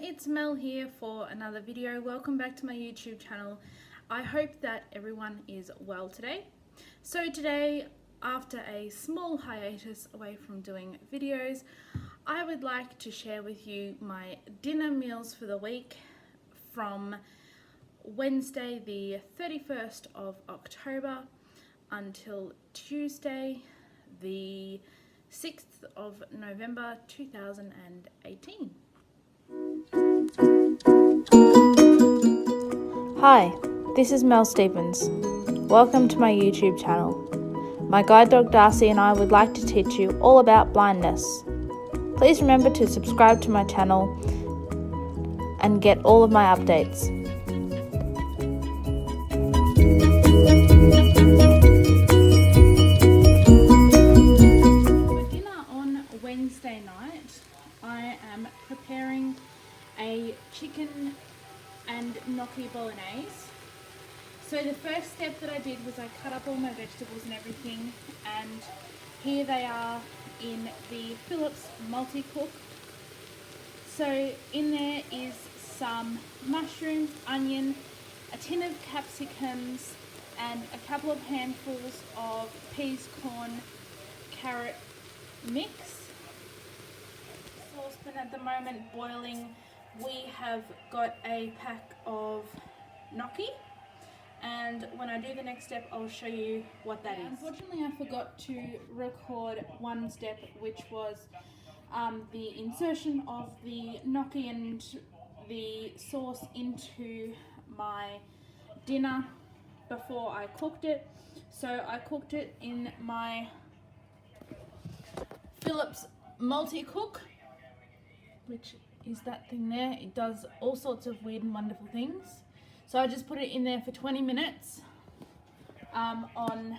it's Mel here for another video. Welcome back to my YouTube channel. I hope that everyone is well today. So today, after a small hiatus away from doing videos, I would like to share with you my dinner meals for the week from Wednesday the 31st of October until Tuesday the 6th of November 2018. Hi, this is Mel Stephens. Welcome to my YouTube channel. My guide dog Darcy and I would like to teach you all about blindness. Please remember to subscribe to my channel and get all of my updates. For dinner on Wednesday night, I am preparing a chicken and gnocchi bolognese. So the first step that I did was I cut up all my vegetables and everything, and here they are in the Philips multi-cook. So in there is some mushrooms, onion, a tin of capsicums, and a couple of handfuls of peas, corn, carrot mix. Saucepan at the moment boiling. We have got a pack of gnocchi, and when I do the next step I'll show you what that is. Unfortunately I forgot to record one step, which was the insertion of the gnocchi and the sauce into my dinner before I cooked it. So I cooked it in my Philips multi-cook, which is that thing there. It does all sorts of weird and wonderful things. So I just put it in there for 20 minutes on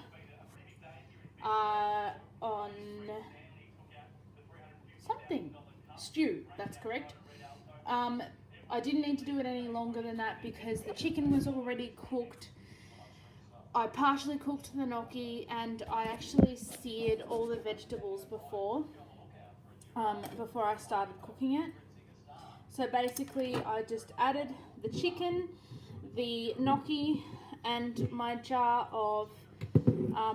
something stew. That's correct. I didn't need to do it any longer than that because the chicken was already cooked. I partially cooked the gnocchi, and I actually seared all the vegetables before I started cooking it. So basically I just added the chicken, the gnocchi, and my jar of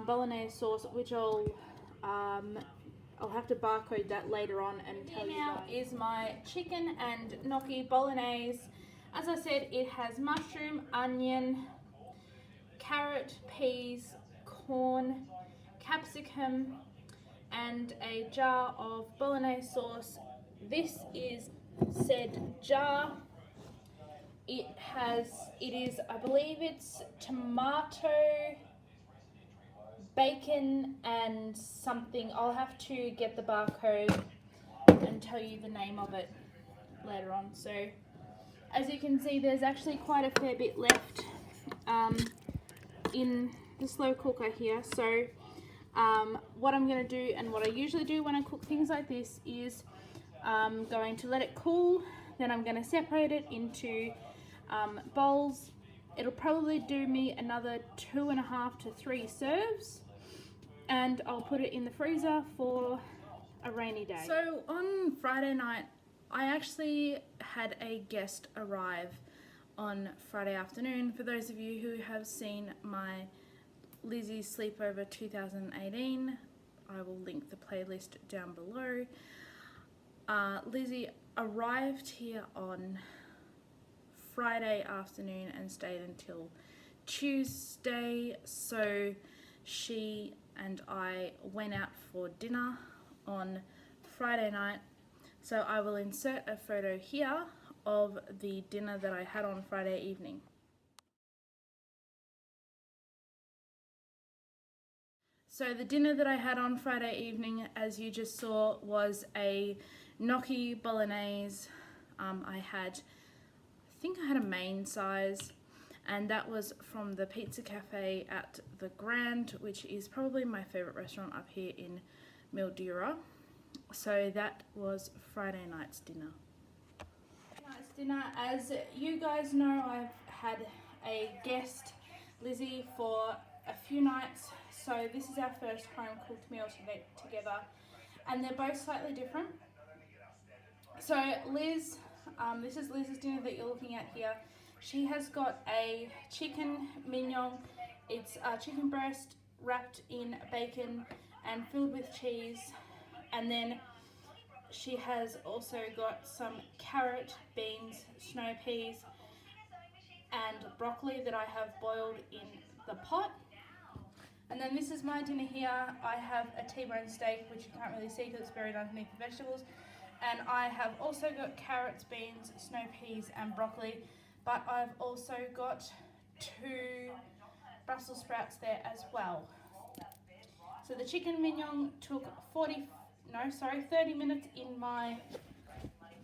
bolognese sauce, which I'll have to barcode that later on and tell you guys. Here now is my chicken and gnocchi bolognese. As I said, it has mushroom, onion, carrot, peas, corn, capsicum, and a jar of bolognese sauce. This is said jar. It is, I believe it's tomato, bacon, and something. I'll have to get the barcode and tell you the name of it later on. So as you can see, there's actually quite a fair bit left in the slow cooker here. So what I'm going to do, and what I usually do when I cook things like this, is I'm going to let it cool, then I'm going to separate it into bowls. It'll probably do me another 2.5 to 3 serves, and I'll put it in the freezer for a rainy day. So on Friday night, I actually had a guest arrive on Friday afternoon. For those of you who have seen my Lizzie's Sleepover 2018, I will link the playlist down below. Lizzie arrived here on Friday afternoon and stayed until Tuesday, so she and I went out for dinner on Friday night. So I will insert a photo here of the dinner that I had on Friday evening. So the dinner that I had on Friday evening, as you just saw, was a gnocchi bolognese. I think I had a main size, and that was from the Pizza Cafe at the Grand, which is probably my favourite restaurant up here in Mildura. So that was Friday night's dinner. As you guys know, I've had a guest, Lizzie, for a few nights. So this is our first home cooked meal together, and they're both slightly different. So Liz This is Liz's dinner that you're looking at here. She has got a chicken mignon. It's a chicken breast wrapped in bacon and filled with cheese. And then she has also got some carrot, beans, snow peas, and broccoli that I have boiled in the pot. And then this is my dinner here. I have a T-bone steak, which you can't really see because it's buried underneath the vegetables. And I have also got carrots, beans, snow peas and broccoli. But I've also got 2 Brussels sprouts there as well. So the chicken mignon took 30 minutes in my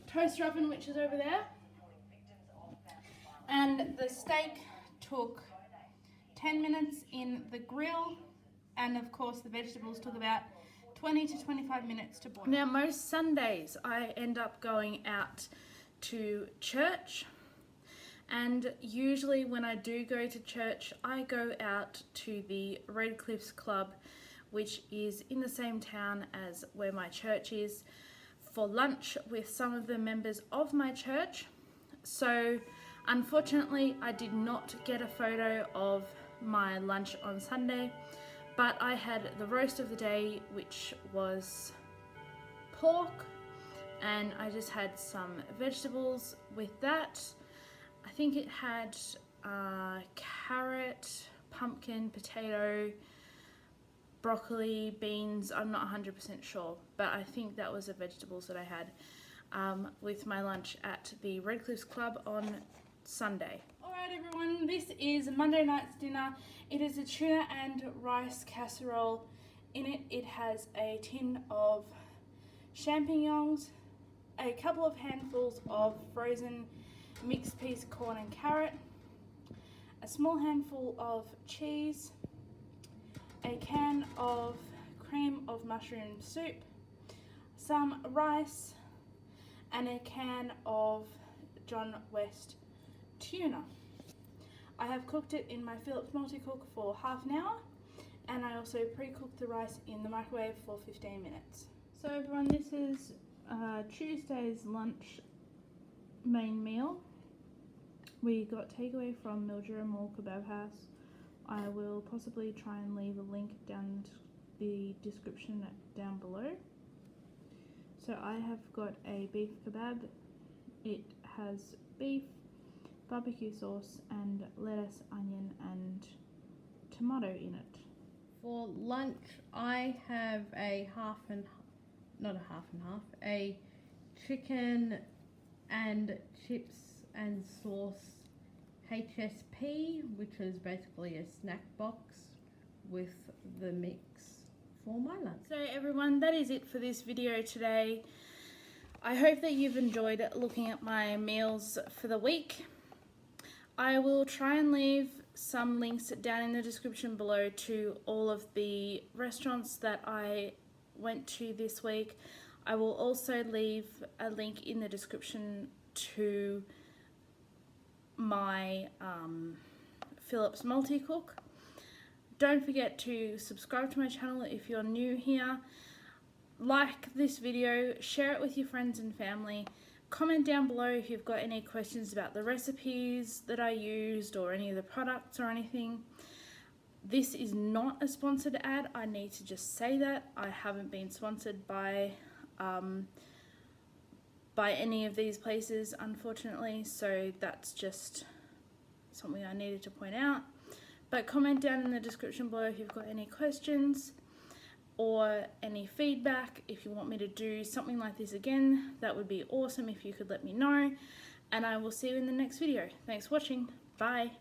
toaster oven, which is over there. And the steak took 10 minutes in the grill, and of course the vegetables took about 20 to 25 minutes to boil. Now most Sundays I end up going out to church, and usually when I do go to church I go out to the Red Cliffs Club, which is in the same town as where my church is, for lunch with some of the members of my church. So unfortunately I did not get a photo of my lunch on Sunday, but I had the roast of the day, which was pork, and I just had some vegetables with that. I think it had carrot, pumpkin, potato, broccoli, beans. I'm not 100% sure, but I think that was the vegetables that I had with my lunch at the Red Cliffs Club on Sunday. Alright everyone, this is Monday night's dinner. It is a tuna and rice casserole. In it, it has a tin of champignons, a couple of handfuls of frozen mixed peas, corn and carrot, a small handful of cheese, a can of cream of mushroom soup, some rice, and a can of John West tuna. I have cooked it in my Philips multi-cook for half an hour, and I also pre-cooked the rice in the microwave for 15 minutes. So everyone, this is Tuesday's lunch main meal. We got takeaway from Mildura Mall Kebab House. I will possibly try and leave a link down the description down below. So I have got a beef kebab. It has beef, barbecue sauce and lettuce, onion and tomato in it. For lunch I have a a chicken and chips and sauce HSP, which is basically a snack box with the mix for my lunch. So everyone, that is it for this video today. I hope that you've enjoyed looking at my meals for the week. I will try and leave some links down in the description below to all of the restaurants that I went to this week. I will also leave a link in the description to my Philips multi-cook. Don't forget to subscribe to my channel if you're new here. Like this video, share it with your friends and family. Comment down below if you've got any questions about the recipes that I used or any of the products or anything. This is not a sponsored ad. I need to just say that. I haven't been sponsored by any of these places, unfortunately, so that's just something I needed to point out. But comment down in the description below if you've got any questions or any feedback. If you want me to do something like this again, that would be awesome if you could let me know. And I will see you in the next video. Thanks for watching. Bye.